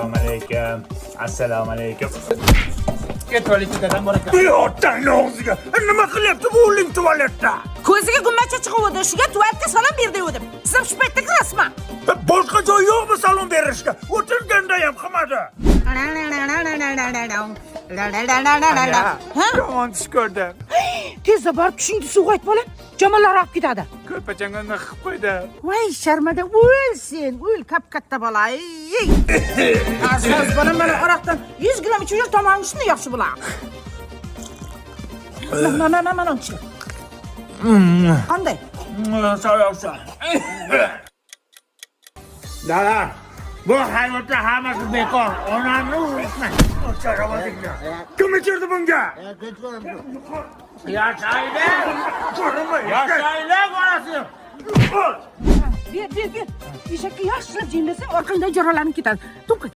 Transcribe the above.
Assalomu alaykum. Assalomu alaykum. Ket tualetdan bor ekan. Yo'qdan og'ziga. Nima qilyapti bu o'g'ling tualetda? Ko'ziga gummacha chiqib o'di, shuga tualetga salom ber degandim. Siz ham shu paytda kirasizmi? Boshqa joy yo'qmi salom berishga? O'tirganda ham qilmadi. Yomon tush ko'rdim. Tezda borib tushingni suvga ayt bola. Jamolar olib ketadi. Ko'rpachangga qilib qo'ydi. Voy, sharmadan o'lsin. O'l katta bola. Asoz bola mana aroqdan 100 gram ichib yur, tomog'ing shunday yaxshi bo'ladi. Mana ichi. Qanday? So'rayapsan. Dala, bu hayotda hammasi bekor. Onamni urma. Kim ichirdi bunga? Yashaydi. Yashaydi bolasi. Ber. Eshakka yaxshilab jemlasang, orqangdan jaralanib ketadi. To'qqa